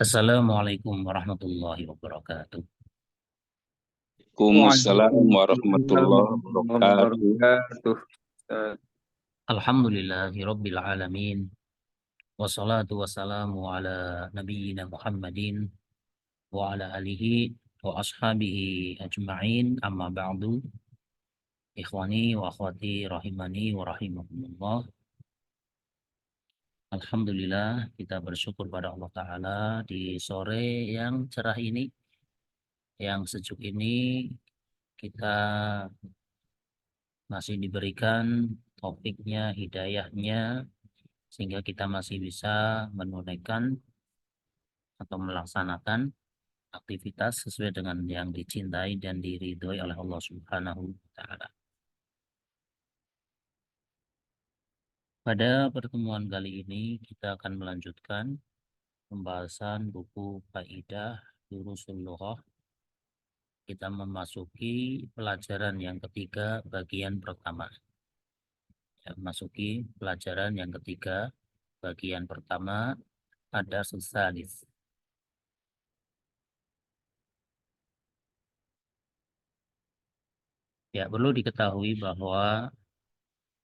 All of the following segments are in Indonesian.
Assalamualaikum warahmatullahi wabarakatuh. Waalaikumsalam Waalaikumsalam warahmatullahi warahmatullahi wabarakatuh. wabarakatuh. Ustaz. Alhamdulillahi rabbil alamin. Wassalatu wassalamu ala nabiyyina Muhammadin wa ala alihi wa ashabihi ajma'in. Amma ba'du. Ikhwani wa akhwati rahimani wa rahimakumullah. Alhamdulillah kita bersyukur pada Allah Ta'ala di sore yang cerah ini, yang sejuk ini, kita masih diberikan topiknya, hidayahnya, sehingga kita masih bisa menunaikan atau melaksanakan aktivitas sesuai dengan yang dicintai dan diridhoi oleh Allah Subhanahu wa taala. Pada pertemuan kali ini kita akan melanjutkan pembahasan buku Faidah Durusul Lughah. Kita memasuki pelajaran yang ketiga bagian pertama. Memasuki pelajaran yang ketiga bagian pertama ada salis. Ya, perlu diketahui bahwa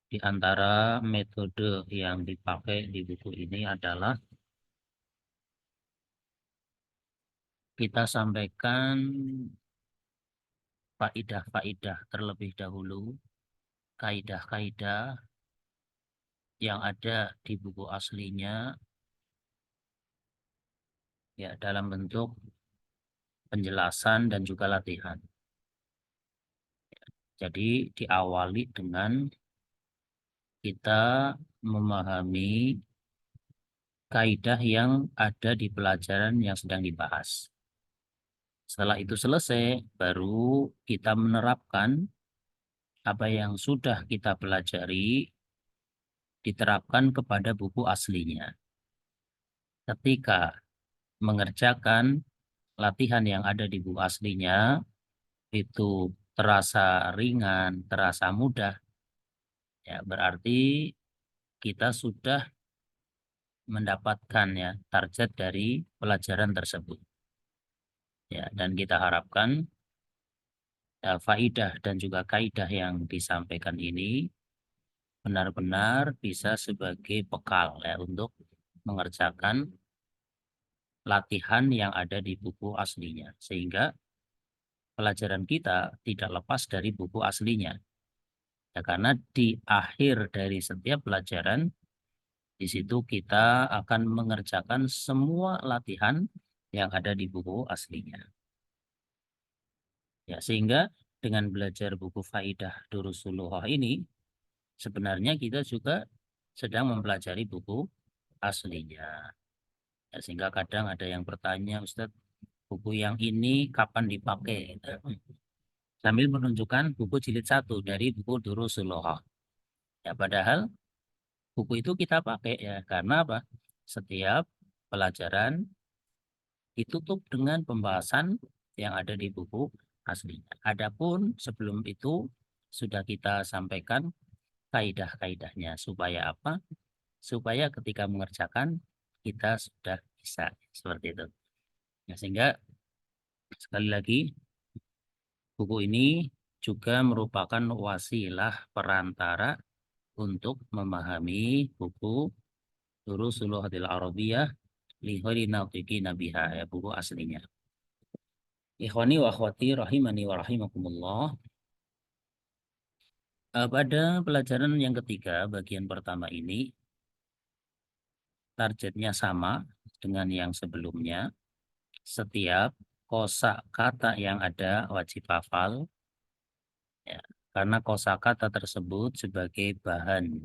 di antara metode yang dipakai di buku ini adalah kita sampaikan faidah-faidah terlebih dahulu, kaidah-kaidah yang ada di buku aslinya, ya, dalam bentuk penjelasan dan juga latihan. Jadi diawali dengan kita memahami kaidah yang ada di pelajaran yang sedang dibahas. Setelah itu selesai, baru kita menerapkan apa yang sudah kita pelajari, diterapkan kepada buku aslinya. Ketika mengerjakan latihan yang ada di buku aslinya, itu terasa ringan, terasa mudah, ya berarti kita sudah mendapatkan ya target dari pelajaran tersebut. Ya, dan kita harapkan faidah dan juga kaidah yang disampaikan ini benar-benar bisa sebagai bekal ya untuk mengerjakan latihan yang ada di buku aslinya, sehingga pelajaran kita tidak lepas dari buku aslinya. Ya, karena di akhir dari setiap pelajaran di situ kita akan mengerjakan semua latihan yang ada di buku aslinya. Ya, sehingga dengan belajar buku Faidah Durusul Lughah ini sebenarnya kita juga sedang mempelajari buku aslinya. Ya, sehingga kadang ada yang bertanya, Ustadz, buku yang ini kapan dipakai? Sambil menunjukkan buku jilid 1 dari buku Durusul Lughah. Ya, padahal buku itu kita pakai ya karena apa? Setiap pelajaran ditutup dengan pembahasan yang ada di buku aslinya. Adapun sebelum itu sudah kita sampaikan kaidah-kaidahnya supaya apa? Supaya ketika mengerjakan kita sudah bisa seperti itu. Ya, sehingga sekali lagi buku ini juga merupakan wasilah perantara untuk memahami buku Durusul Lughahil Arabiyyah li ghairi nautiqina biha, ya buku aslinya. Ikhwani wa akhwati rahimani wa rahimakumullah. Pada pelajaran yang ketiga bagian pertama ini targetnya sama dengan yang sebelumnya. Setiap kosakata yang ada wajib hafal, ya, karena kosakata tersebut sebagai bahan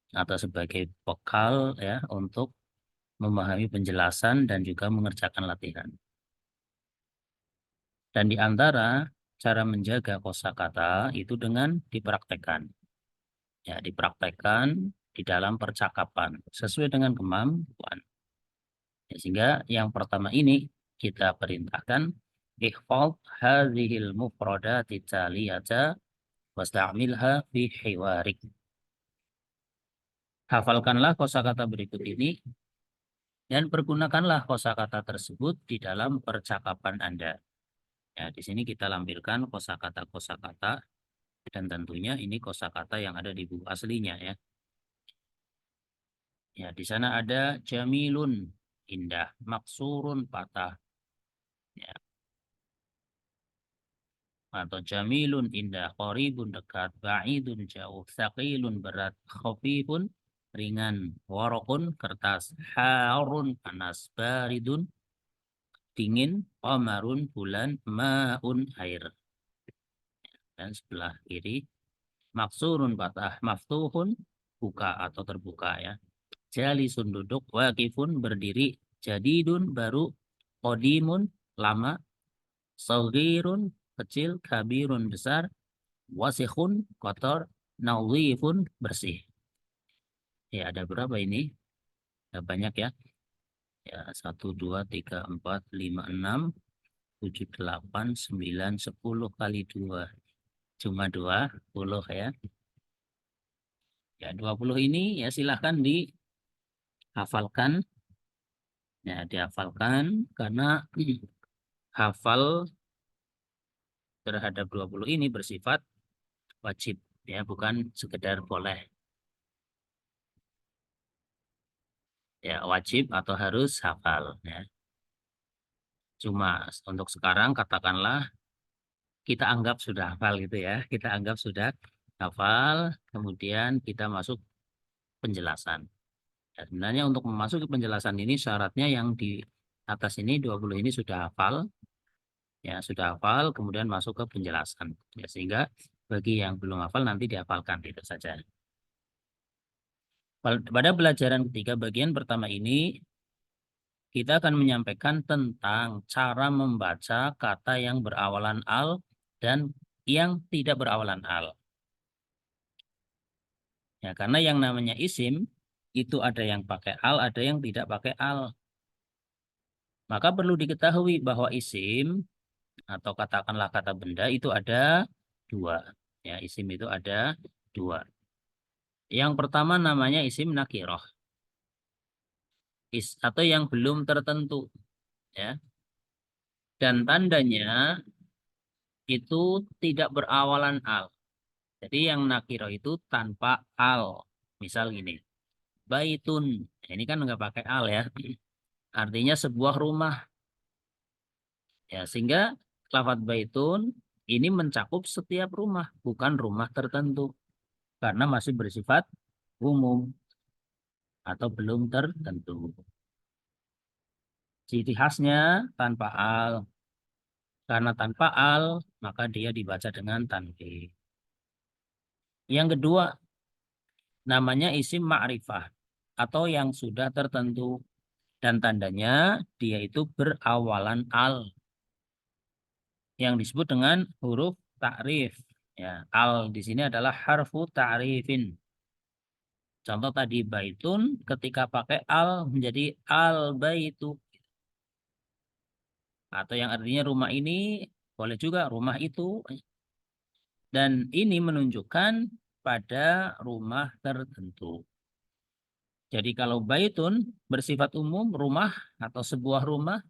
atau sebagai bekal ya untuk memahami penjelasan dan juga mengerjakan latihan. Dan di antara cara menjaga kosakata itu dengan dipraktekkan. Ya, dipraktekkan di dalam percakapan sesuai dengan kemampuan. Ya, sehingga yang pertama ini kita perintahkan ihfadz hadhil mufradati taliyata wasta'milha fi hiwarik. Hafalkanlah kosakata berikut ini Dan pergunakanlah kosakata tersebut di dalam percakapan Anda. Ya, di sini kita lampirkan kosakata-kosakata dan tentunya ini kosakata yang ada di buku aslinya ya. Ya, di sana ada jamilun, indah, maksurun, patah. Ya, atau jamilun, indah, qaribun, dekat, ba'idun, jauh, thaqilun, berat, khafifun, ringan, waraqun, kertas, harun, panas, baridun, dingin, qamarun, bulan, ma'un, air. Dan sebelah kiri maksurun, patah, maftuhun, buka atau terbuka ya. Jalisun, duduk, waqifun, berdiri, jadidun, baru, qadimun, lama, saghirun, kecil, kabirun, besar, wasikhun, kotor, nadhifun, bersih. Ya, ada berapa ini? Ada banyak ya. Ya, 1, 2, 3, 4, 5, 6, 7, 8, 9, 10 kali 2. Cuma 20 ya. Ya, 20 ini ya silahkan dihafalkan. Ya, dihafalkan karena hafal terhadap 20 ini bersifat wajib ya, bukan sekedar boleh. Ya, wajib atau harus hafal ya. Cuma untuk sekarang katakanlah kita anggap sudah hafal gitu ya. Kita anggap sudah hafal, kemudian kita masuk penjelasan. Ya, sebenarnya untuk memasuki penjelasan ini syaratnya yang di atas ini 20 ini sudah hafal. Ya, sudah hafal kemudian masuk ke penjelasan. Ya, sehingga bagi yang belum hafal nanti dihafalkan itu saja. Pada pelajaran ketiga bagian pertama ini kita akan menyampaikan tentang cara membaca kata yang berawalan al dan yang tidak berawalan al. Ya, karena yang namanya isim itu ada yang pakai al, ada yang tidak pakai al. Maka perlu diketahui bahwa isim atau katakanlah kata benda itu ada dua. Ya, isim itu ada dua. Yang pertama namanya isim nakiroh. Atau yang belum tertentu. Ya. Dan tandanya itu tidak berawalan al. Jadi yang nakiro itu tanpa al. Misal gini, baitun. Ini kan nggak pakai al ya. Artinya sebuah rumah. Ya, sehingga lafadz baitun ini mencakup setiap rumah, bukan rumah tertentu. Karena masih bersifat umum atau belum tertentu. Ciri khasnya tanpa al. Karena tanpa al, maka dia dibaca dengan tanwin. Yang kedua, namanya isim ma'rifah atau yang sudah tertentu dan tandanya dia itu berawalan al yang disebut dengan huruf ta'rif. Ya, al di sini adalah harfu ta'rifin. Contoh tadi baitun ketika pakai al menjadi al baitu. Atau yang artinya rumah ini boleh juga rumah itu. Dan ini menunjukkan pada rumah tertentu. Jadi kalau baitun bersifat umum rumah atau sebuah rumah.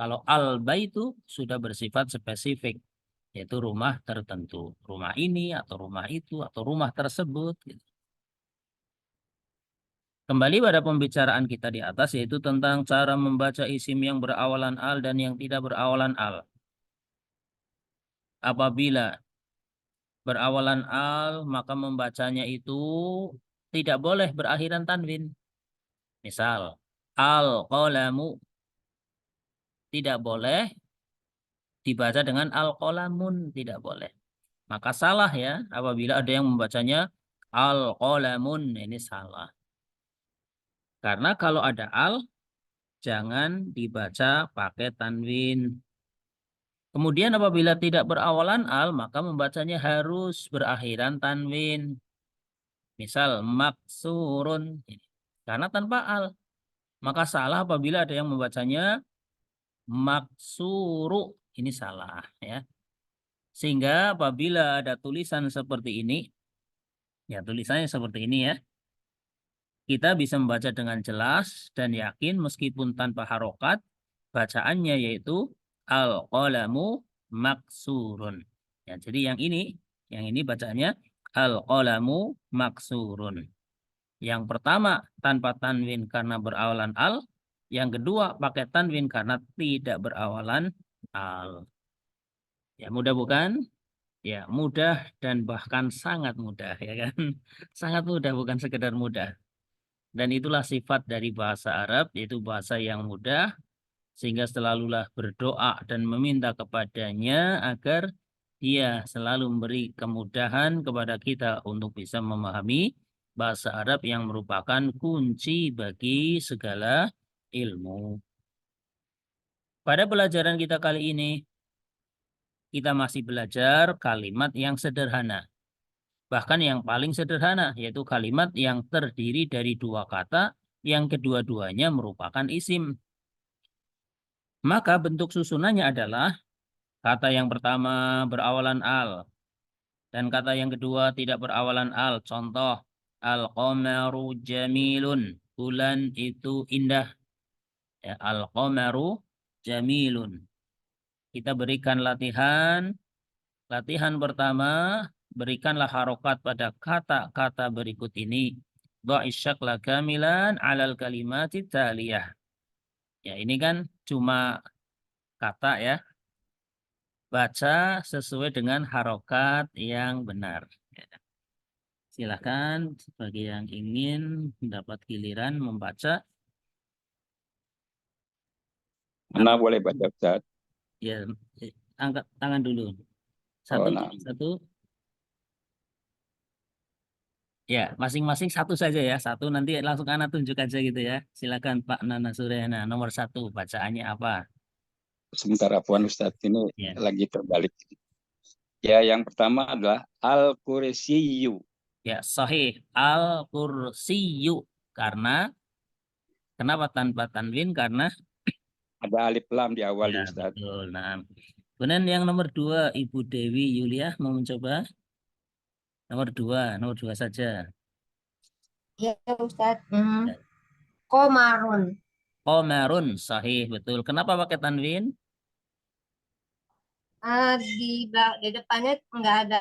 Kalau al-baitu sudah bersifat spesifik, yaitu rumah tertentu. Rumah ini atau rumah itu atau rumah tersebut. Gitu. Kembali pada pembicaraan kita di atas, yaitu tentang cara membaca isim yang berawalan al dan yang tidak berawalan al. Apabila berawalan al, maka membacanya itu tidak boleh berakhiran tanwin. Misal, al-qalamu tidak boleh dibaca dengan al-qalamun, tidak boleh. Maka salah ya apabila ada yang membacanya al-qalamun, ini salah. Karena kalau ada al, jangan dibaca pakai tanwin. Kemudian apabila tidak berawalan al, maka membacanya harus berakhiran tanwin. Misal maksurun. Karena tanpa al. Maka salah apabila ada yang membacanya maksuru. Ini salah ya. Sehingga apabila ada tulisan seperti ini, ya tulisannya seperti ini ya. kita bisa membaca dengan jelas dan yakin meskipun tanpa harokat. Bacaannya yaitu al-qalamu maksurun. Ya, jadi yang ini bacaannya al-qalamu maksurun. Yang pertama tanpa tanwin karena berawalan al. Yang kedua pakai tanwin karena tidak berawalan al. Ya, mudah bukan? Ya, mudah dan bahkan sangat mudah, ya kan? Sangat mudah, bukan sekedar mudah. Dan itulah sifat dari bahasa Arab, yaitu bahasa yang mudah, sehingga selalulah berdoa dan meminta kepadanya agar dia selalu memberi kemudahan kepada kita untuk bisa memahami bahasa Arab yang merupakan kunci bagi segala ilmu. Pada pelajaran kita kali ini, kita masih belajar kalimat yang sederhana. Bahkan yang paling sederhana, yaitu kalimat yang terdiri dari dua kata yang kedua-duanya merupakan isim. Maka bentuk susunannya adalah kata yang pertama berawalan al dan kata yang kedua tidak berawalan al. Contoh, al-qamaru jamilun. Bulan itu indah. Ya, al-qamaru jamilun. Kita berikan latihan. Latihan pertama, berikanlah harokat pada kata-kata berikut ini. Dha'i syakla kamilan alal kalimati taliyah. Ya, ini kan cuma kata ya. Baca sesuai dengan harokat yang benar. Ya. Silakan bagi yang ingin mendapat giliran membaca. Mana boleh baca, Ustaz? Ya, angkat tangan dulu. Oh, Satu, nah. satu. Ya, masing-masing satu saja ya. Satu nanti langsung Ana tunjuk aja gitu ya. Silakan Pak Nana Suryana. Nomor satu, bacaannya apa? Sebentar, Afwan Ustaz. Ini Ya, lagi terbalik. Ya, yang pertama adalah Al-Qursiyu. ya sahih. Al-Kursiyu. Karena, kenapa tanpa tanwin? Karena, Ada alif lam di awal, ya Ustaz. betul. Nah, kemudian yang nomor dua, Ibu Dewi Yulia mau mencoba? Nomor dua saja. Ya, Ustadz. Ya. Komarun. Qomarun, sahih, betul. Kenapa pakai tanwin? Di depannya nggak ada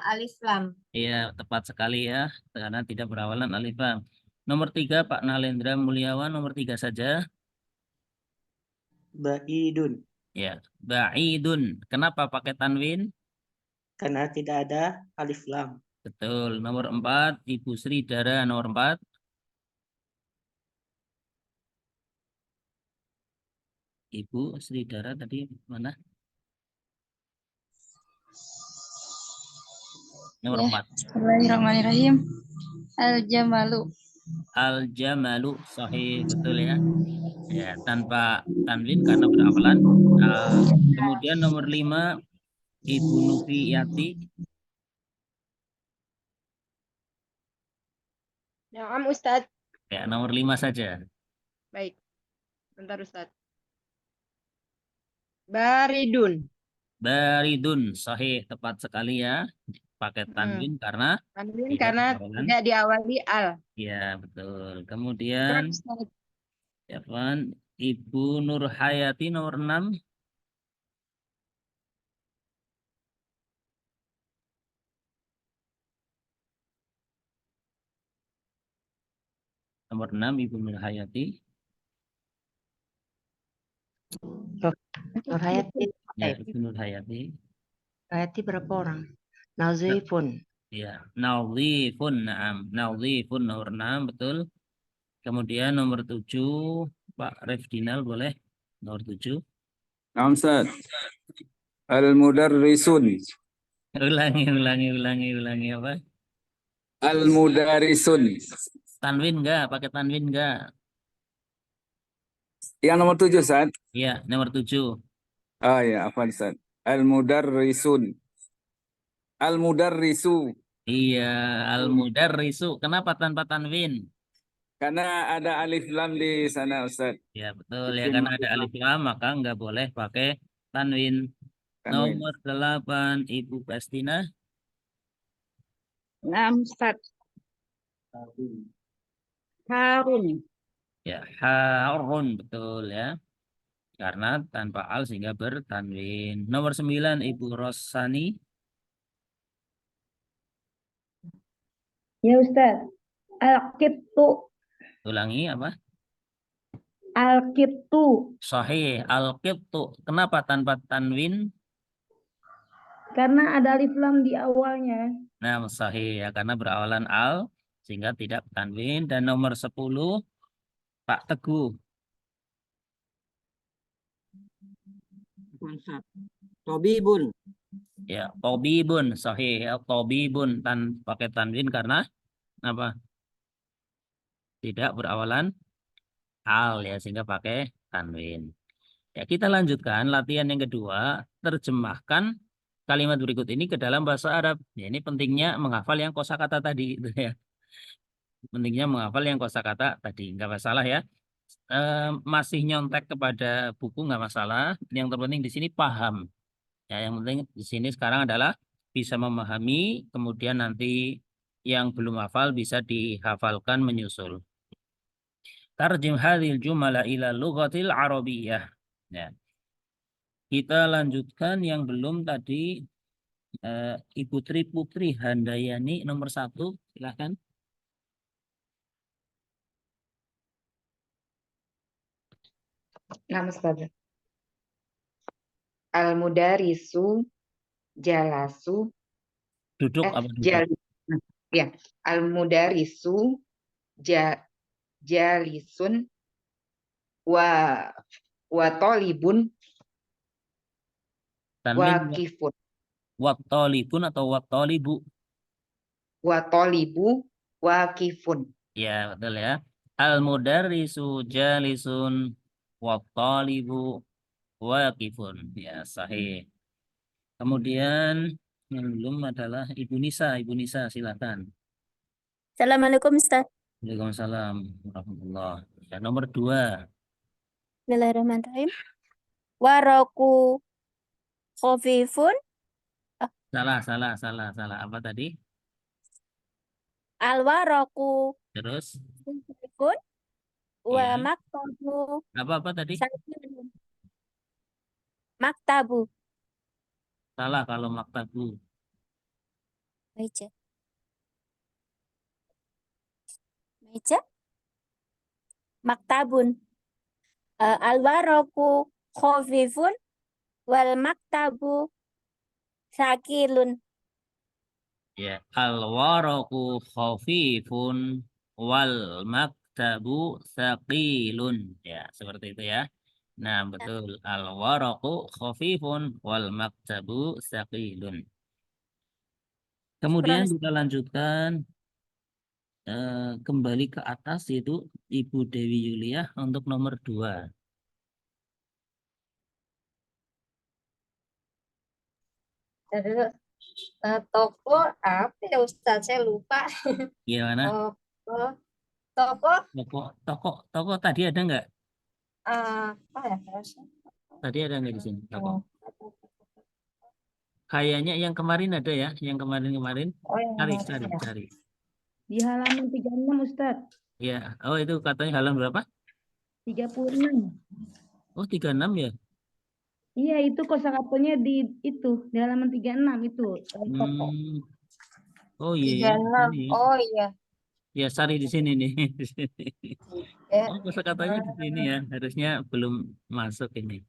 alif lam. Iya, tepat sekali ya, karena tidak berawalan alif lam. Nomor tiga, Pak Nalendra Mulyawan, nomor tiga saja. Ba'idun, Ya, ba'idun. Kenapa pakai tanwin? karena tidak ada alif lam. Betul. Nomor empat, Ibu Sri Dara, nomor empat. Ibu Sri Dara tadi mana? Nomor Ya, empat. Bismillahirrahmanirrahim. Al-Jamalu. Al-Jamalu, sahih, betul ya. Ya, tanpa tanwin karena berawalan. Kemudian nomor lima, Ibu Nufi Yati. Ya, Ustadz. Ya, nomor lima saja. Baik. Bentar, Ustadz. Baridun. Baridun, sahih, tepat sekali ya. Pakai tanwin karena Tanwin tidak karena berawalan. tidak diawali al. Ya, betul. Terus, Kemudian, Ustadz. ya kan, Ibu Nur Hayati nomor 6. Nomor 6, Ibu Nur Hayati. Nur Hayati, Ya, Ibu Nur Hayati. Hayati berapa orang? Nazifun. Ya, Naudhifun, na'am. Naudhifun nomor 6, betul. Kemudian nomor 7, Pak Refdinal boleh. Nomor 7. Nah, Ustaz. Al-Mudarrisun. Ulangi apa? Al-Mudarisun. Tanwin enggak? Pakai tanwin enggak? Yang nomor 7, Ustaz. Iya, nomor 7. Oh ya, Afwan Ustaz. Al-Mudarrisun. Al-Mudarrisu. Iya, al-mudarrisu. Kenapa tanpa tanwin? Karena ada alif lam di sana, Ustaz. Ya, betul ya. Isim Karena ada alif lam. alif lam, maka nggak boleh pakai tanwin. Tanwin. Nomor 8, Ibu Pastina. Nah, Ustaz. Harun. Ya, harun betul ya. Karena tanpa al sehingga bertanwin. Nomor 9 Ibu Rosani. Ya Ustaz. Al-Qittu. Ulangi apa? Al-Qittu. Sahih. Al-qittu. Kenapa tanpa tanwin? Karena ada alif lam di awalnya. Nah, sahih ya karena berawalan al sehingga tidak tanwin. Dan nomor 10 Pak Teguh. Tobibun. Ya, tobibun sahih ya, tobibun pakai tanwin karena apa? Tidak berawalan al ya sehingga pakai tanwin. Ya, kita lanjutkan latihan yang kedua, terjemahkan kalimat berikut ini ke dalam bahasa Arab. Ya, ini pentingnya menghafal yang kosakata tadi itu ya. Pentingnya menghafal yang kosakata tadi, nggak masalah ya. Masih nyontek kepada buku nggak masalah. Yang terpenting di sini paham. Ya, yang penting di sini sekarang adalah bisa memahami, kemudian nanti yang belum hafal bisa dihafalkan menyusul. Tarjim hadhil jumala ila lughatil arabiyyah. Ya. Kita lanjutkan yang belum tadi Ibu Tri Putri Handayani nomor 1, silakan. Nama Ustaz. Al-mudarisu jalasu Duduk apa duduk? jal ya. Al-mudarisu jalisun wa tolibun Tanwin wakifun. wattolibun atau wattolibu? Wa tolibu wakifun. Ya, betul ya. Al-mudarrisu jalisun wattolibu waqifun. Ya, sahih. Kemudian yang belum adalah Ibu Nisa. Ibu Nisa, silakan. Assalamualaikum Ustaz. Waalaikumsalam warahmatullahi. Ya, nomor 2. Bismillahirrahmanirrahim. Waraku khafifun Salah. Apa tadi? alwaraku Terus? khafifun wa Iya. maktabu Apa tadi? sakilun. Maktabu. Salah kalau maktabu. Meja. Meja. Maktabun. Alwaraku khafifun wal maktabu sakilun. Ya, al-waraqu khafifun wal maktabu thaqilun. Ya, seperti itu ya. Nah, betul. Al-waraqu khafifun wal maktabu thaqilun. Kemudian kita lanjutkan kembali ke atas itu Ibu Dewi Yuliah untuk nomor 2. Terus toko apa ya Ustaz? Saya lupa. Gimana? Toko Toko tadi ada nggak? apa ya terus? Tadi ada nggak di sini? Toko. Kayaknya yang kemarin ada ya, yang kemarin. Oh, yang Cari. Di halaman 36 Ustaz. Ya, oh itu katanya halaman berapa? 36. Oh, 36 ya? Iya, itu kosakatanya di halaman 36 itu. Toko. Oh iya, 36. ini. Oh iya. Ya, Sari di sini nih. Eh, Oh, kosakatanya di sini ya. Harusnya belum masuk ini.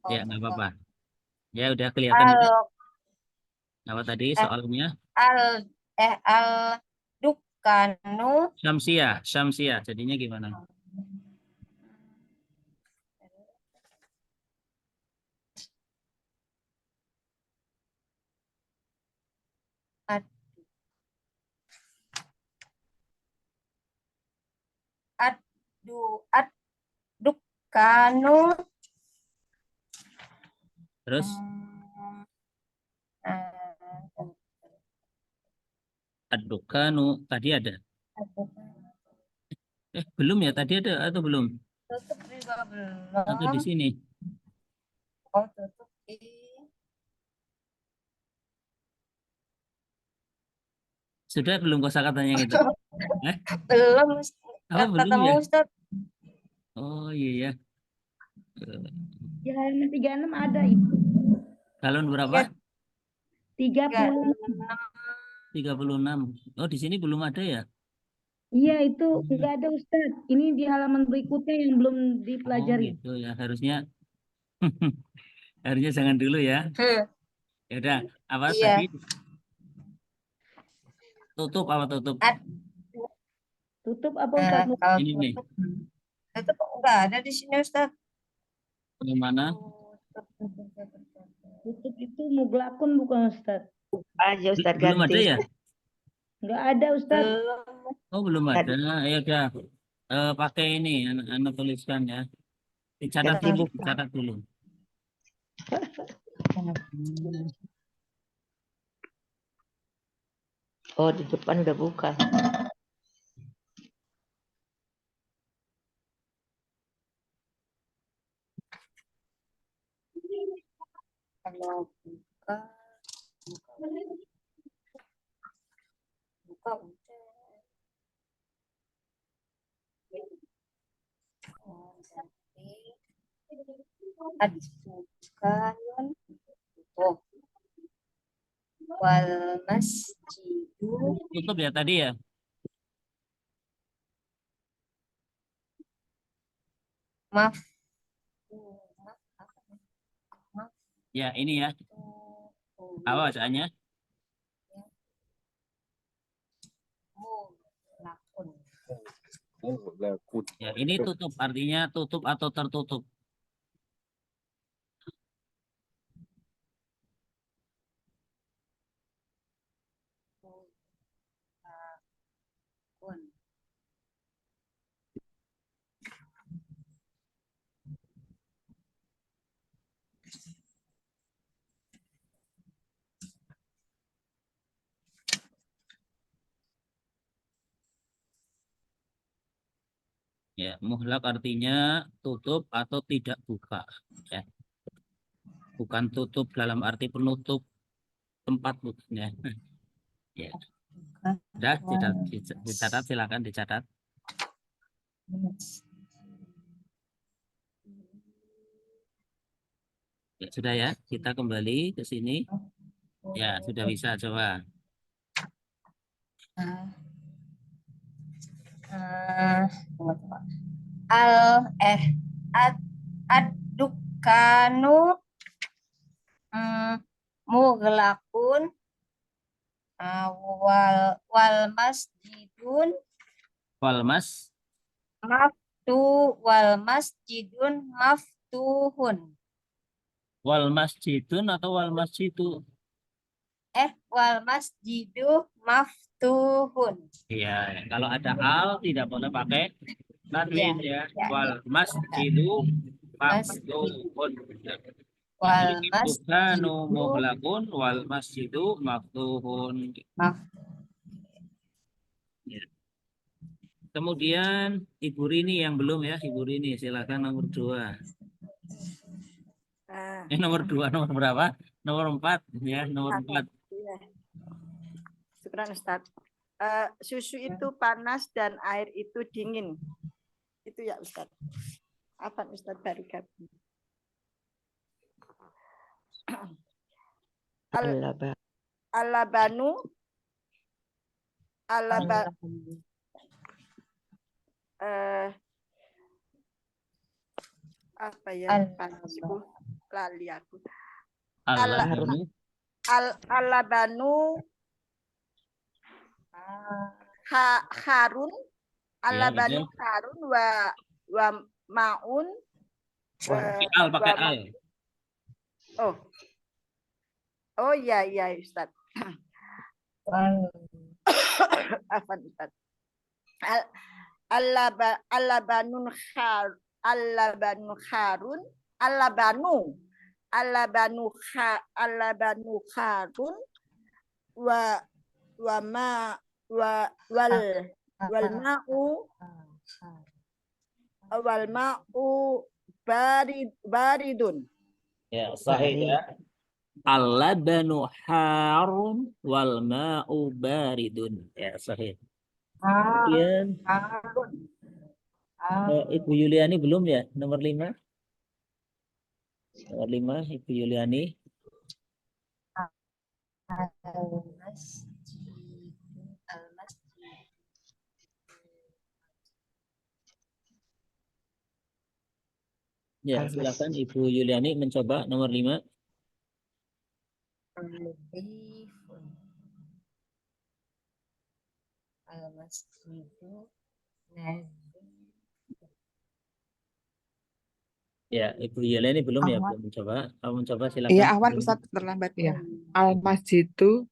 Ya, nggak apa-apa. Ya, udah kelihatan. Apa tadi soalnya? al dukanu Syamsiah. Jadinya gimana? dukanu Terus ad-dukanu tadi ada. Belum ya? Tadi ada atau belum? tutup juga Atau di belum. sini? Oh, tutup Sudah belum kosakatanya gitu? belum. Apa Nggak belum ketemu ya? Ustaz. Oh iya ya. Di halaman 36 ada itu. Galon Tiga, berapa? 30. 36. Oh di sini belum ada ya? Iya itu enggak ada Ustaz. Ini di halaman berikutnya yang belum Oh dipelajari. gitu ya. Harusnya harusnya jangan dulu ya. Ya udah. Apa Iya. tadi? Tutup apa tutup? Tutup apa Ustaz? Kalau Ini nih. tutup nggak ada di sini Ustaz. Bagaimana? Tutup itu muglakun bukan Ustaz? Aja Ustaz Belum ada ganti. ya? Enggak ada Ustaz. Oh belum ada. Ya udah. Pakai ini. Anak tuliskan ya. Dicatat Ganti dulu. buku. Dicatat dulu. Oh, di depan udah buka. Kalau buka udah. Oh, berarti adbukan tutup. Wal masjidu Tutup ya tadi ya. maf. Ya ini ya. Apa bacaannya? Ya ini tutup. Artinya tutup atau tertutup. Ya, muhlak artinya tutup atau tidak buka. Ya. Bukan tutup dalam arti penutup tempat bukan ya. Ya. Sudah, dicatat, silakan dicatat. Ya, sudah ya, kita kembali ke sini. Ya, sudah bisa coba. Ad-dukanu mughlaqun wal masjidun Walmas, wal masjidun maftuhun. wal masjidun atau wal masjidu? Wal masjidu maftuhun. Iya, kalau ada al tidak boleh pakai tanwin ya. Wal masjidu maftuhun. Wal Bukhanu muhlakun wal masjidu maftuhun. Ya. Kemudian Ibu Rini yang belum ya, Ibu Rini silakan nomor 2. Nomor 2, nomor berapa? Nomor 4 ya, nomor 4. Syukran Ustaz. Susu itu panas dan air itu dingin. Itu ya Ustaz. Apa Ustaz Barikat? Alabanu apa ya? Panas Bu. Lali aku. Al-Harun. Alabanu Harun Alabanu Harun wa maun Pakai al. Oh iya Ustaz. Afan Ustaz. Alabanu Harun Alabanu Harun wal ma'u baridun. Ya, sahih ya. Al-labanu harun wal ma'u baridun. Ya, sahih. Kemudian Ibu Yuliani belum ya? Nomor 5. Nomor 5, Ibu Yuliani. Ya, silakan Ibu Yuliani mencoba nomor 5. Ya, Ibu Yuliani belum ya, belum mencoba. Kamu mencoba silakan. Iya, Ahwan Ustadz terlambat ya. Al-Masjidu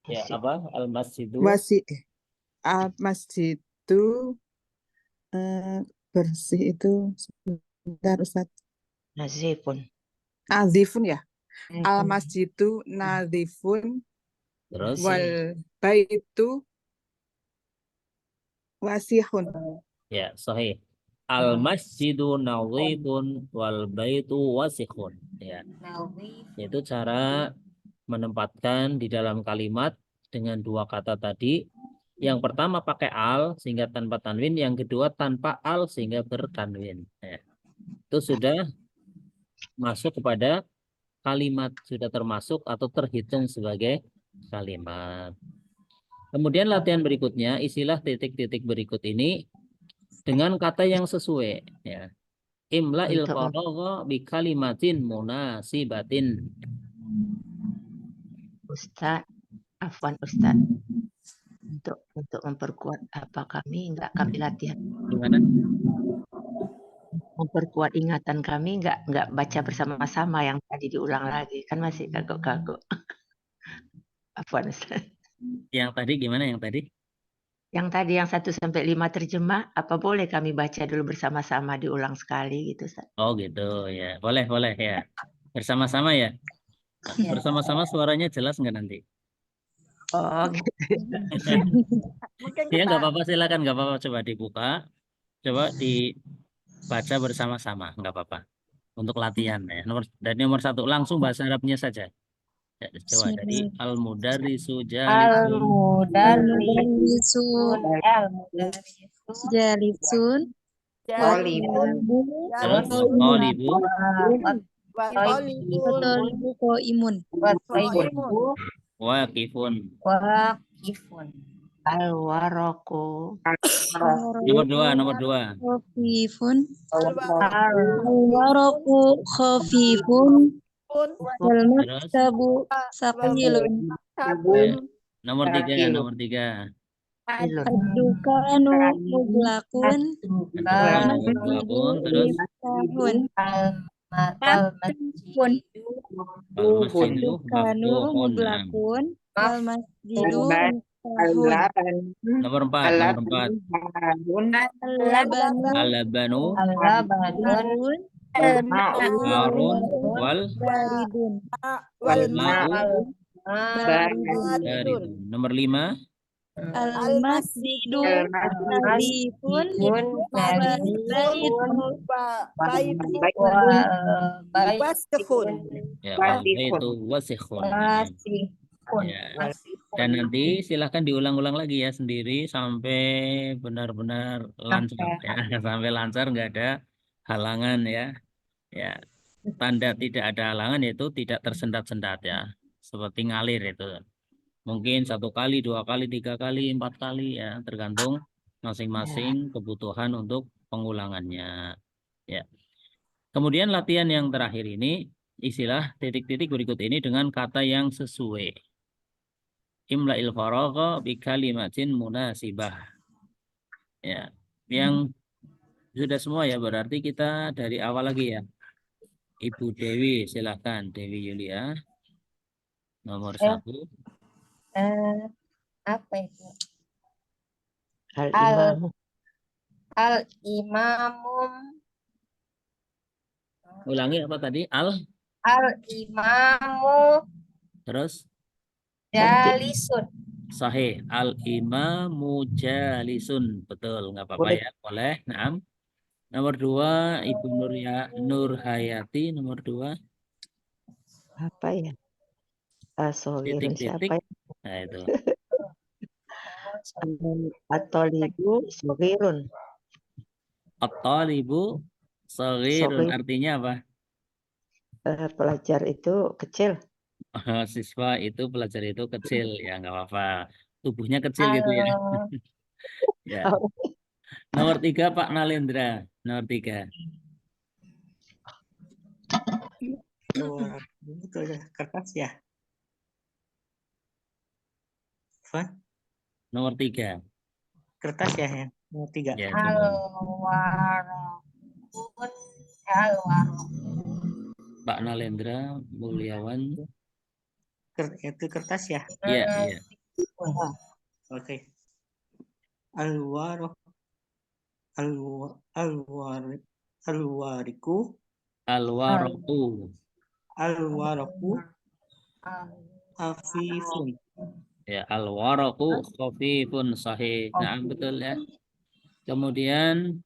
Ya, apa? Al-Masjidu. Al-Masjidu bersih itu sebentar Ustadz. Nazifun. Nazifun ya. Al-Masjidu nazifun Terus wal baitu wasihun. ya, sahih. Al-masjidu nadhifun wal baitu wasikhun. Ya. Itu cara menempatkan di dalam kalimat dengan dua kata tadi. Yang pertama pakai al sehingga tanpa tanwin, yang kedua tanpa al sehingga bertanwin. Ya. Itu sudah masuk kepada kalimat, sudah termasuk atau terhitung sebagai kalimat. Kemudian latihan berikutnya, isilah titik-titik berikut ini dengan kata yang sesuai. Ya. Imla il faragha bi kalimatin munasibatin. Ustaz, afwan Ustaz. Untuk memperkuat apa kami latihan. Gimana? Memperkuat ingatan kami nggak baca bersama-sama yang tadi diulang lagi, kan masih kagok-kagok. Afwan Ustaz. Yang tadi gimana yang tadi? Yang tadi yang 1 sampai 5 terjemah, apa boleh kami baca dulu bersama-sama diulang sekali gitu Ustaz? Oh gitu ya. Boleh ya. Bersama-sama ya. Bersama-sama suaranya jelas nggak nanti? Oh gitu. Mungkin Ya kita nggak apa-apa, silakan, nggak apa-apa, coba dibuka, coba dibaca bersama-sama, nggak apa-apa. Untuk latihan ya. Dari nomor 1 langsung bahasa Arabnya saja. Ya, coba dari al-mudarrisu jalisun. Jalisun. Terus qalibu. Tolibu ko imun. Waqifun. Al-waraku. Nomor 2. Khafifun. Al-waraku khafifun. Wal maktabu saqilun. Nomor 3. Ad-dukanu muglaqun. Terus Tahun. Al-masjidu Ad-dukanu muglaqun. Wal masjidu tahun. Nomor 4. Al-labanu Al-labanu harun wal ma'u baridun. Nomor 5. Al-masjidu nadhifun Ya, itu wasikhun. Ya. Dan nanti silahkan diulang-ulang lagi ya sendiri sampai benar-benar lancar ya. Sampai lancar, nggak ada halangan ya. Ya, tanda tidak ada halangan yaitu tidak tersendat-sendat ya. Seperti ngalir itu. Mungkin 1 kali, 2 kali, 3 kali, 4 kali ya, tergantung masing-masing kebutuhan untuk pengulangannya. Ya. Kemudian latihan yang terakhir ini, isilah titik-titik berikut ini dengan kata yang sesuai. Imla'il faragha bi kalimatin munasibah. Ya, yang sudah semua ya, berarti kita dari awal lagi ya. Ibu Dewi, silakan Dewi Yulia. Nomor 1. Apa itu? Al-imamu. Al-imamum. Ulangi apa tadi? Al-imamu Terus jalisun. sahih. Al-imamu jalisun. Betul, nggak apa-apa ya. Boleh. Naam. Nomor 2, Ibu Nurhayati. Nomor 2, Apa ya? Sohirun titik-titik. siapa ya? Nah, itu. Atolibu sohirun. At-talibu shaghirun. Sohir, Artinya apa? pelajar itu kecil. Siswa itu, pelajar itu kecil. Ya, nggak apa-apa. Tubuhnya kecil gitu ya. Ya. Oh, Nomor 3, Pak Nalendra. Nomor 3. Betul ya, kertas ya. Apa? Nomor 3. Kertas ya yang nomor 3. Ya, coba. Alwarakun. Alwarak. Pak Nalendra Mulyawan. Itu kertas ya. Iya, iya. Oke. Alwaro alwariku Alwaraku. alwaraku afifun. Ya, alwaraku khafifun sahih. Nah, betul ya. Kemudian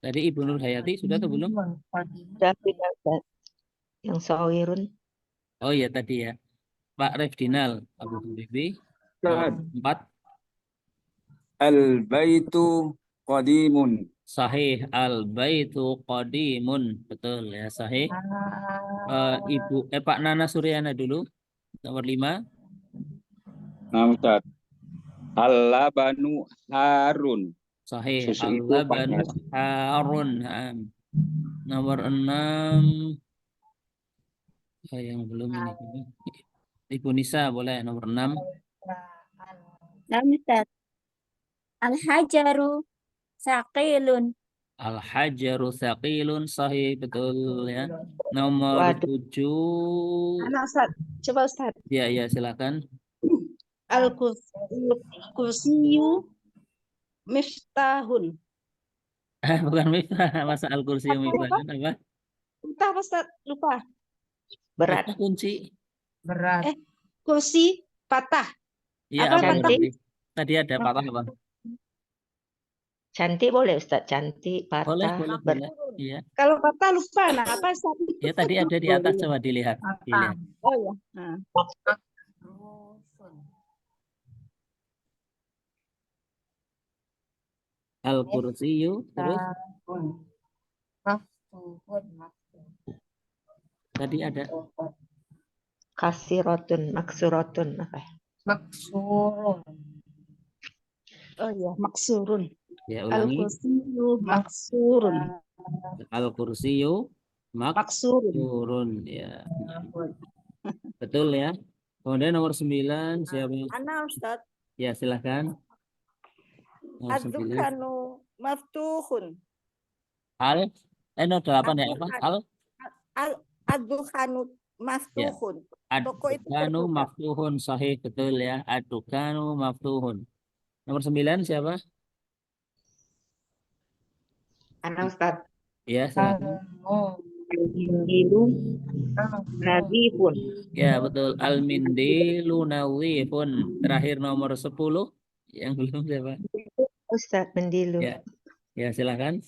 tadi Ibu Nurhayati sudah atau belum? Sudah tidak ada. Yang sohirun. Oh iya tadi ya. Pak Refdinal Abu Bibi. Nomor 4. Al-baitu qadimun. Sahih, al-baitu qadimun. Betul ya, sahih. Pak Nana Suryana dulu. Nomor 5. Nah, Ustaz. Al-labanu harun. Sahih, Susu itu al-labanu panas. harun. Nomor 6. Yang belum ini. Ibu Nisa boleh nomor 6. Ustaz. Al-hajaru saqilun. Al-hajaru thaqilun sahih, betul ya. Nomor Waduh. 7. Anak Ustaz, coba Ustaz. Ya, ya silakan. Al-kursiyu miftahun. Bukan Miftah, masa Al-Kursi Miftah kan apa? Entah apa Ustaz, lupa. Berat. Miftah kunci. Berat. Kursi patah. Iya, Apa apa patah? berarti? Tadi ada patah apa? Cantik boleh Ustaz. Cantik, Boleh, patah, boleh, berat. boleh. Iya. Kalau patah lupa, nah apa Ustaz? Ya tadi ada di atas, coba dilihat. Dilihat. Oh ya. Nah. Al-Kursiyu terus tadi ada Kasirotun, maksurotun. Apa ya? Maksurun. Oh ya, maksurun. ya ulangi. Al-kursiyu maksurun. Al-Kursiyu Maksurun. maksurun ya. Betul ya. Kemudian nomor 9 siapa? Ana Ustaz. Ya, silahkan. Nomor 9. Ad-dukhanu maftuhun. Nomor 8 ya apa? Ad-dukhanu maftuhun. Toko itu Ad-dukanu terbuka. maftuhun sahih, betul ya. Ad-dukanu maftuhun. Nomor 9 siapa? Anak Ustaz. Ya, silakan. Al-mindilu nadifun. Ya, betul. Al-mindilu nawifun. Terakhir nomor 10 yang belum siapa? Ustaz mendilu. Ya. Ya, silakan.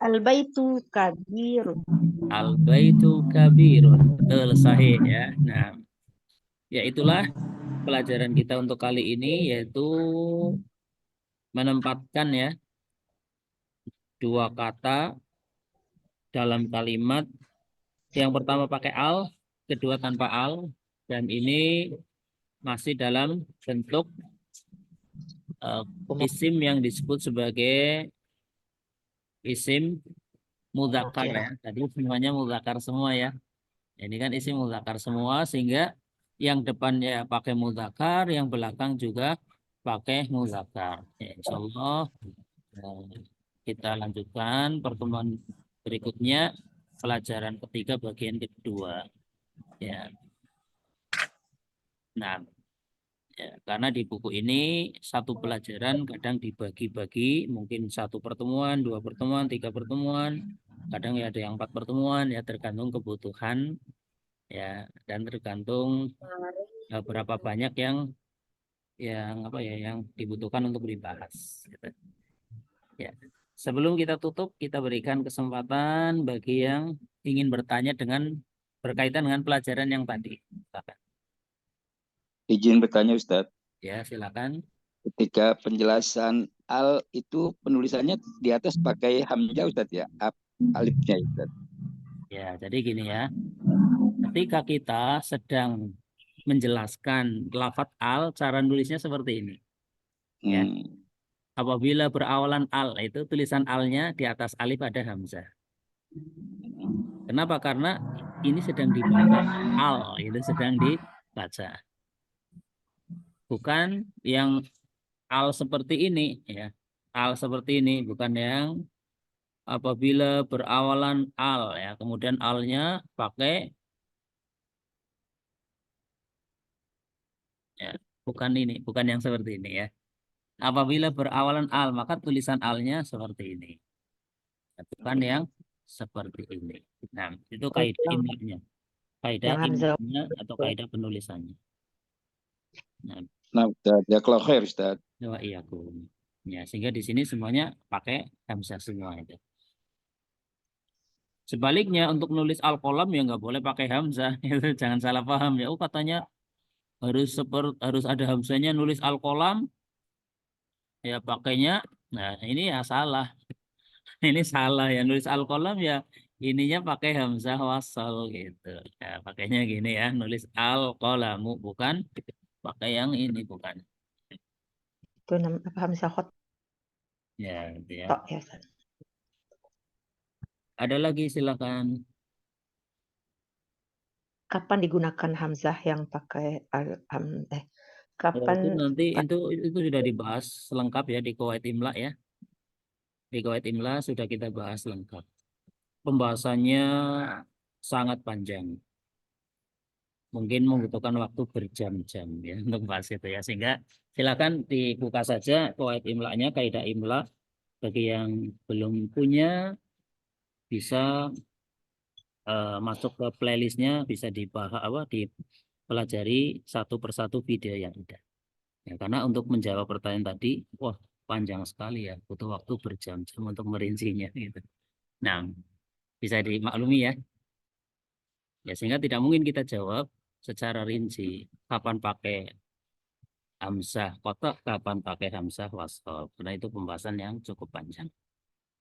Al-baitu kabirun. Al-baitu kabirun. Betul, sahih ya. Nah, ya itulah pelajaran kita untuk kali ini, yaitu menempatkan ya dua kata dalam kalimat. Yang pertama pakai al, kedua tanpa al, dan ini masih dalam bentuk isim yang disebut sebagai isim mudzakkar ya. Tadi semuanya mudzakkar semua ya. Ini kan isim mudzakkar semua, sehingga yang depannya pakai mudzakkar, yang belakang juga pakai mudzakkar. Ya, insyaallah kita lanjutkan pertemuan berikutnya, pelajaran ketiga bagian kedua. Ya. Nah, ya, karena di buku ini satu pelajaran kadang dibagi-bagi, mungkin satu pertemuan, dua pertemuan, tiga pertemuan, kadang ya ada yang 4 pertemuan, ya tergantung kebutuhan ya, dan tergantung berapa banyak yang apa ya yang dibutuhkan untuk dibahas. Gitu. Ya. sebelum kita tutup, kita berikan kesempatan bagi yang ingin bertanya berkaitan dengan pelajaran yang tadi. Silakan. Izin bertanya Ustadz, Ya, silakan. ketika penjelasan al itu penulisannya di atas pakai hamzah Ustadz ya, alifnya Ustadz. Ya, jadi gini ya. Ketika kita sedang menjelaskan lafadz al, cara nulisnya seperti ini. Ya. Apabila berawalan al, itu tulisan alnya di atas alif ada hamzah. Kenapa? Karena ini sedang dibaca. Al itu sedang dibaca. Bukan yang al seperti ini ya. Al seperti ini bukan yang apabila berawalan al ya, kemudian alnya pakai ya, bukan ini, bukan yang seperti ini ya. Apabila berawalan al, maka tulisan alnya seperti ini. Bukan yang seperti ini. Nah, itu kaidah imlanya. Kaidah imlanya atau kaidah penulisannya. Nah, Ustadz, ya kalau khair Ustadz. Ya, sehingga di sini semuanya pakai hamzah semua itu. Sebaliknya untuk nulis al-qalam ya nggak boleh pakai hamzah. Itu jangan salah paham ya. Oh, katanya harus ada hamzahnya nulis al-qalam. Ya pakainya. Nah, ini ya salah. Ini salah ya, nulis al-qalam ya ininya pakai hamzah wasal gitu. Ya, pakainya gini ya, nulis al-qalamu bukan pakai yang ini, bukan. Itu apa hamzah khot. Ya, gitu ya. Tok, ya Ustaz. Ada lagi silakan. Kapan digunakan hamzah yang pakai kapan Itu nanti itu sudah dibahas lengkap ya di Qawaid Imla ya. Di Qawaid Imla sudah kita bahas lengkap. Pembahasannya sangat panjang. Mungkin membutuhkan waktu berjam-jam ya untuk bahas itu ya. Sehingga silakan dibuka saja Qawaid Imla'nya, kaidah Imla. Bagi yang belum punya bisa masuk ke playlistnya, bisa dipelajari satu persatu video yang ada. Ya, karena untuk menjawab pertanyaan tadi, wah panjang sekali ya, butuh waktu berjam-jam untuk merincinya gitu. Nah, bisa dimaklumi ya. Ya, sehingga tidak mungkin kita jawab secara rinci kapan pakai hamzah kotak, kapan pakai hamzah wasl. Karena itu pembahasan yang cukup panjang.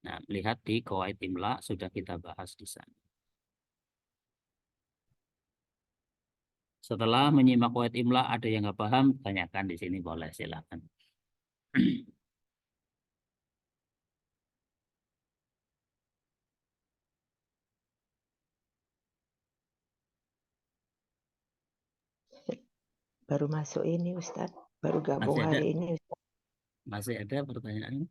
Nah, lihat di Qawaid Imla sudah kita bahas di sana. Setelah menyimak Qawaid Imla ada yang nggak paham, tanyakan di sini boleh, silakan. Baru masuk ini Ustaz, baru gabung hari ini Ustaz. Masih ada pertanyaan?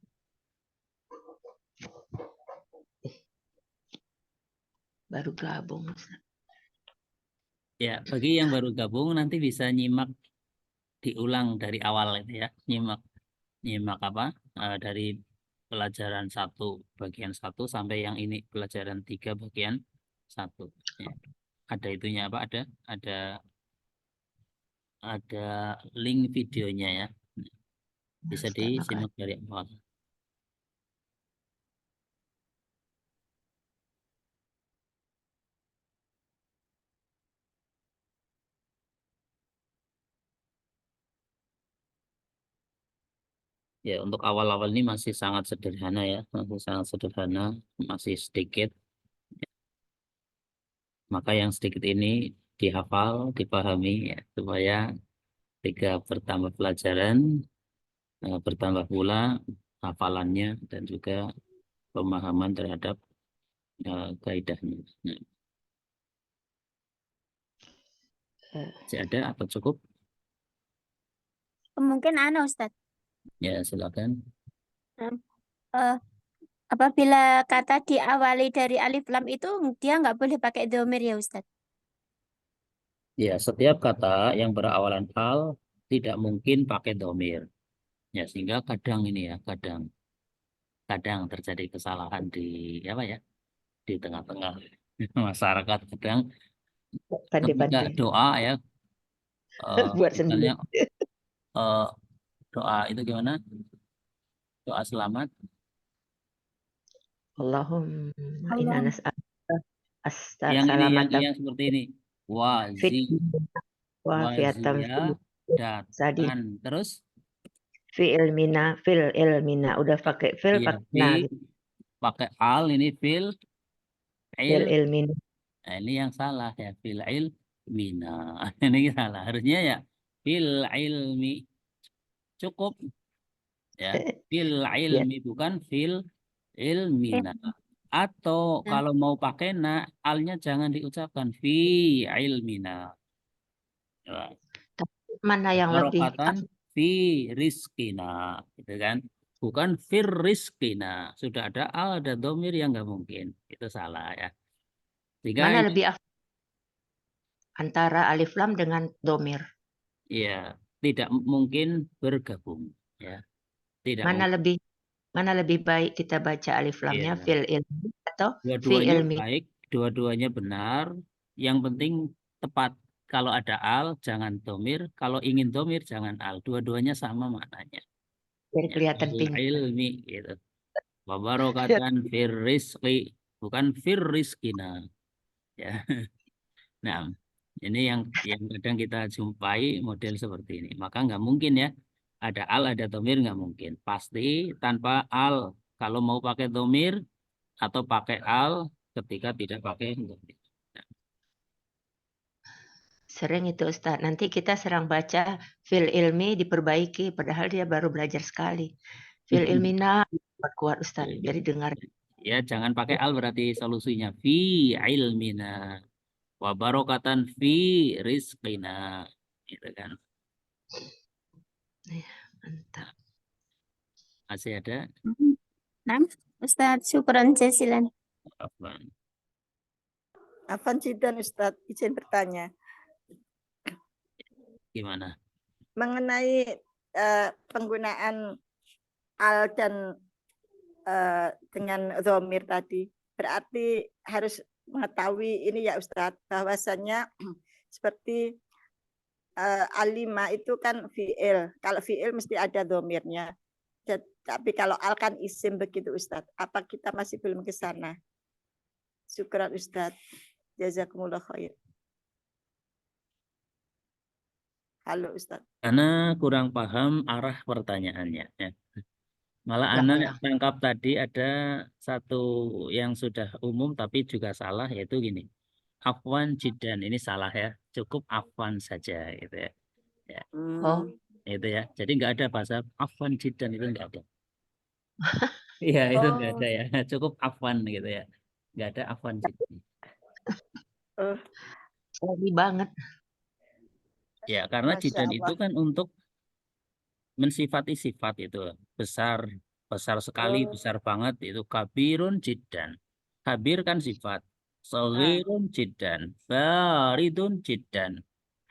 Baru gabung Ustaz. Ya, bagi yang baru gabung nanti bisa nyimak diulang dari awal itu ya, nyimak apa dari pelajaran 1 bagian 1 sampai yang ini pelajaran 3 bagian 1 ya. Ada itunya apa, ada link videonya ya, bisa disimak dari awal. Ya, untuk awal-awal ini masih sangat sederhana ya, masih sedikit. Maka yang sedikit ini dihafal, dipahami ya, supaya ketika bertambah pelajaran, bertambah pula hafalannya dan juga pemahaman terhadap kaidahnya. Nah. Masih ada atau cukup? Mungkin Ustadz. Ya, silakan. Apabila kata diawali dari alif lam itu dia nggak boleh pakai domir ya Ustadz? Ya, setiap kata yang berawalan al tidak mungkin pakai domir. Ya, sehingga kadang ini ya, kadang terjadi kesalahan di apa ya, di tengah-tengah masyarakat. Kadang ketika doa ya, buat sendiri. Doa itu gimana? Doa selamat. Allahumma Allah. inna nas'aluka Yang ini, as-salamata yang seperti ini. fit Wazi, wa fiatam wazia, sadi datang. Terus fil ilmina udah pakai fil ya pakai pakai al, ini fil fil il. ilmina. Nah, ini yang salah ya, fil ilmina. Ini salah. Harusnya ya fil ilmi. Cukup ya. Fil Ya. ilmi bukan fil ilmina. Atau Nah. kalau mau pakai na, alnya jangan diucapkan fi ilmina. Ya. Mana yang lebih Barokatan fi rizkina, gitu kan? Bukan fir rizkina. Sudah ada al, ada domir yang nggak mungkin. Itu salah ya. Jika mana ini, lebih antara alif lam dengan domir? ya tidak mungkin bergabung ya. Tidak mungkin. Mana lebih baik kita baca alif lamnya Iya. fil ilmi atau fi Dua-duanya ilmi? baik, dua-duanya benar. Yang penting tepat. Kalau ada al, jangan domir. Kalau ingin domir, jangan al. Dua-duanya sama maknanya. Biar Ya, kelihatan fil pintar. ilmi gitu. Wabarokatan fir rizqi, bukan fir rizkina. Ya. Nah, ini yang kadang kita jumpai model seperti ini. Maka nggak mungkin ya. Ada al, ada domir, nggak mungkin. Pasti tanpa al. Kalau mau pakai domir atau pakai al ketika tidak pakai domir. Sering itu Ustaz. Nanti kita serang baca fil ilmi diperbaiki padahal dia baru belajar sekali. Fil ilmina kuat Ustaz. Jadi dengar. Ya, jangan pakai al berarti solusinya fi ilmina wa barokatan fi rizqina. Gitu kan. Ya, mantap. Masih ada? Nah, Ustadz, syukran jazilan. Afwan. Afan Jidan Ustadz, izin bertanya. Gimana? Mengenai penggunaan al dan dengan dhamir tadi, berarti harus mengetahui ini ya Ustadz, bahwasannya seperti alima itu kan fi'il. Kalau fi'il mesti ada dhamirnya. Tapi kalau al kan isim begitu Ustadz. Apa kita masih belum ke sana? Syukran Ustadz. Jazakumullah khair. Halo Ustadz. Karena kurang paham arah pertanyaannya. Ya. Malah Ana tangkap tadi ada satu yang sudah umum tapi juga salah, yaitu gini. Afwan jidan, ini salah ya. Cukup afwan saja gitu ya. Ya. Oh, Itu ya. Jadi nggak ada bahasa afwan jidan, itu nggak ada. Iya, itu nggak ada ya. Cukup afwan gitu ya. Nggak ada afwan jidan. sorry banget. Ya, karena Masya jidan Allah. itu kan untuk mensifati sifat itu besar sekali, besar banget, itu kabirun jiddan. Kabir kan sifat, saghirun jiddan, baridun jiddan,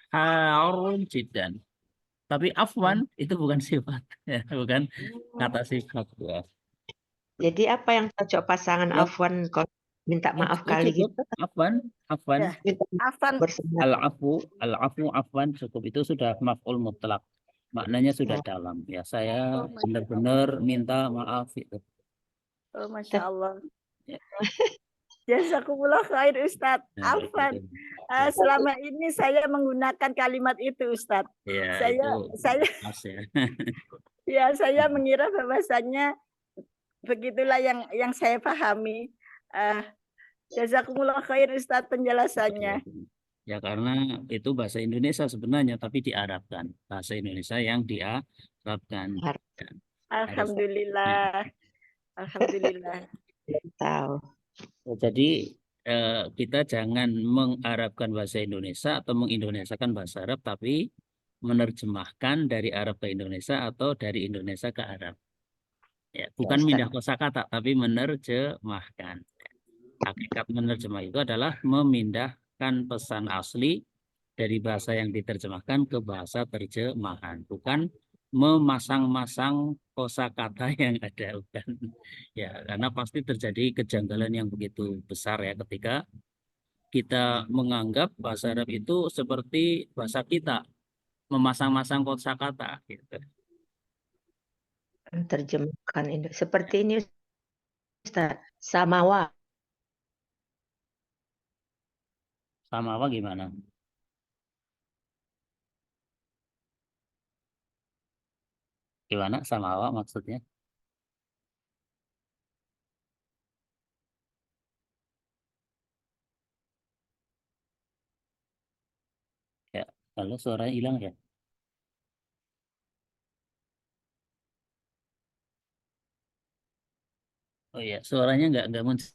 harun jiddan. Tapi afwan itu bukan sifat, ya, bukan kata sifat ya. Jadi apa yang cocok pasangan Ya. Afwan kalau minta maaf kali Cukup gitu? afwan, Ya. Afan Bersama. al-afu afwan cukup, itu sudah maf'ul mutlak. Maknanya sudah dalam. Ya, saya benar-benar minta maaf itu. Oh, Masya Allah. Ya. Jazakumullah khair Ustadz. Nah, Afan. itu. Selama ini saya menggunakan kalimat itu Ustadz. Ya, Saya pas ya. ya saya mengira bahwasannya begitulah yang saya pahami. Jazakumullah khair Ustadz penjelasannya. Ya, karena itu bahasa Indonesia sebenarnya, tapi diarabkan. Bahasa Indonesia yang diarabkan. Alhamdulillah. Alhamdulillah. Tahu. Jadi kita jangan mengarabkan bahasa Indonesia atau mengindonesiakan bahasa Arab, tapi menerjemahkan dari Arab ke Indonesia atau dari Indonesia ke Arab. Ya, bukan pindah kosakata, tapi menerjemahkan. Hakikat menerjemah itu adalah memindahkan pesan asli dari bahasa yang diterjemahkan ke bahasa terjemahan, bukan memasang-masang kosakata yang ada, bukan. Ya, karena pasti terjadi kejanggalan yang begitu besar ya ketika kita menganggap bahasa Arab itu seperti bahasa kita, memasang-masang kosakata gitu. Terjemahkan ini seperti ini Ustaz. Samawa. Sama apa gimana? Gimana sama apa maksudnya? Ya, kalau suaranya hilang ya. Oh iya, suaranya nggak muncul.